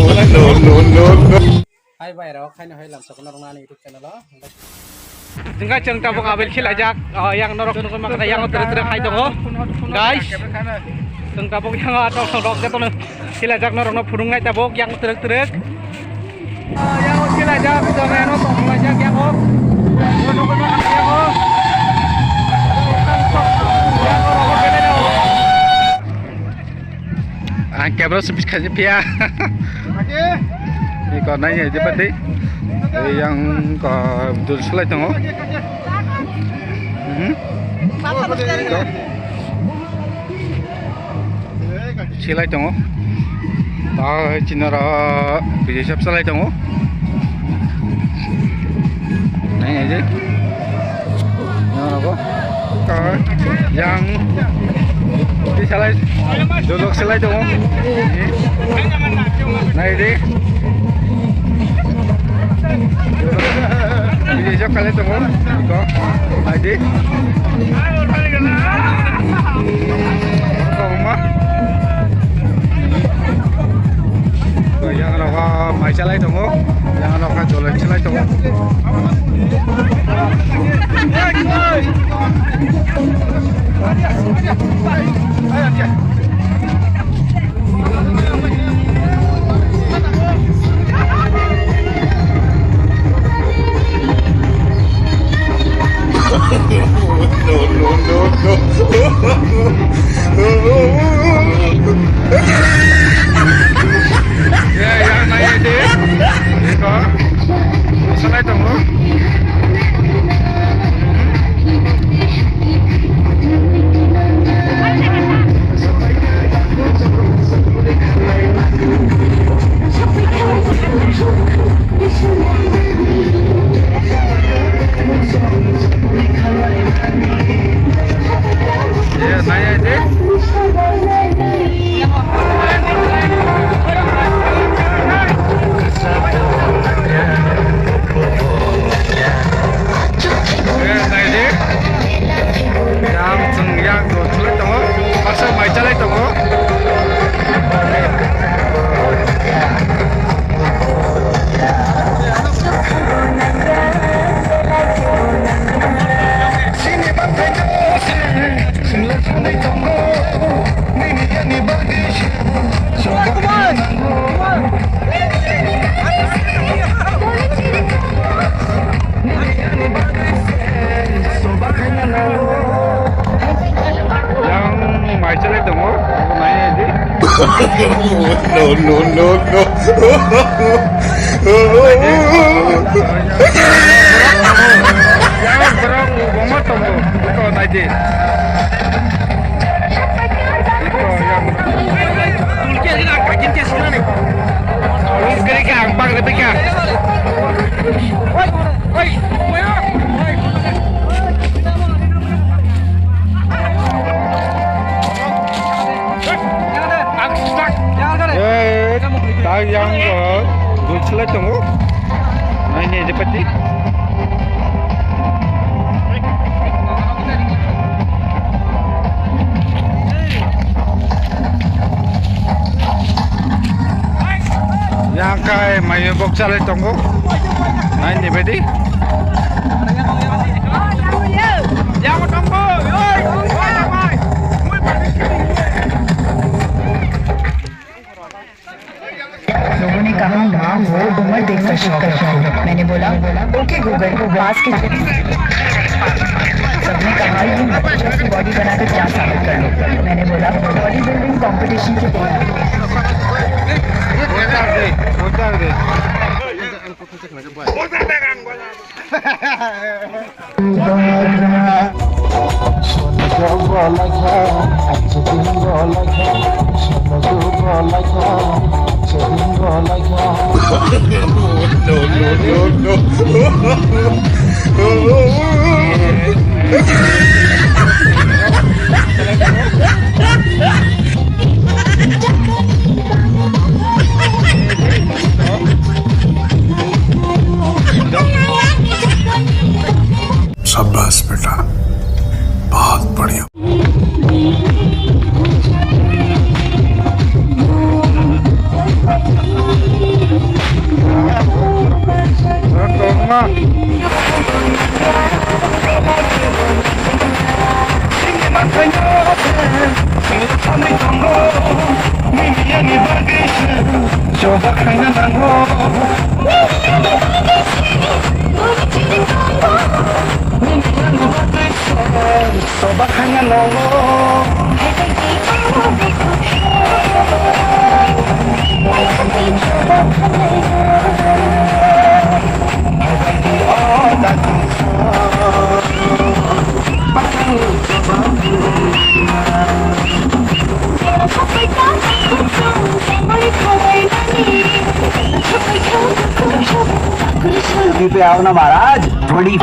Hai bayar awak hai lam sakuna rongani YouTube channel lo. Jengka jeng tabung abel kilajak yang norok norok makna yang terus hai dongo guys. Jeng tabung yang atau norok jatuh kilajak norok norok purungai tabung yang terus yang kilajak jeng yang norok kilajak yang norok norok makna yang norok kamera sebis kaji pia. Ini còn này gì vậy đấy? Yang có dulu selai tengok. Selai tengok. Tahu Cina ra bijak siap selai tengok. Này aja. Yang apa? Yang di selai dulu selai tengok. Này đi. Ini siap kalian tunggu, kok, adik, kok rumah, yang orang mai celai tunggu, yang orang jualan celai tunggu. Ya, yang naik deh, itu, selai tunggu. Ya, naik deh. No. Jangan berang, bomat tunggu. Itu aja. Itu yang. Tulke sih nak kajian kes mana nih? Tulus kiri kang, bang lebih kang. Woi. Tahu yang dulu selai tunggu, ini seperti. Yang kai mayu box selai tunggu, ini seperti. Yang tunggu, लोगों ने कहा नाम हो उम्र देखकर शिक्कर हो। मैंने बोला ओके गूगल घास की सबने कहा ये बॉडी बनाकर क्या साबित कर लो। मैंने बोला बॉडी बिल्डिंग कंपटीशन की तैयारी। शाबाश बेटा, बहुत बढ़िया। coba kaya nango coba kaya nango पे आओ ना महाराज थोड़ी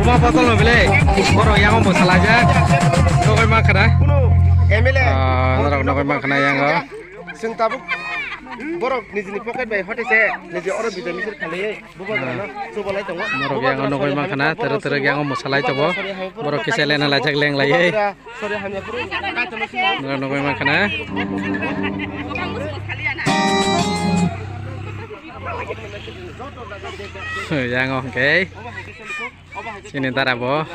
Buma botol no bele. Borok yang mau salaja. Nokoi makna. MLA. Nokoi makna yang go. Sing tabuk borok nijini pocket bay hote se nije oro bidami sir khale buba gana so bolai tongo. Borok yang nokoi makna ter yang mau salai tobo. Borok kisele na lajak leng lai. Sorry hanya puru ka tono Nokoi makna. Yang oke. Sini darabo.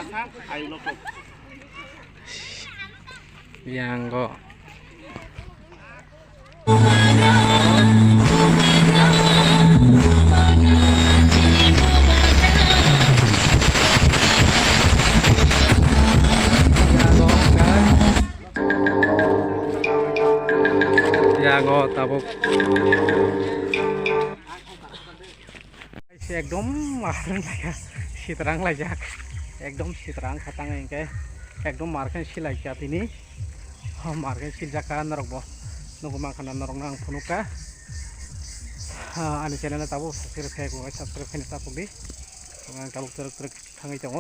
Yang kok. Jago tabuk एकदम मारन लाया सितरां लायजाक एकदम सितरां खातां इनके एकदम मारकन सिलाय जातिनि मारकन सिलजाका नरकबो नुगु माखाना नरकना आं फुनुका आंनि चेनेला Tabo subscribe खायाखै subscribe खायनो ताबुकदि आं ताबुक तरक थाङै दङ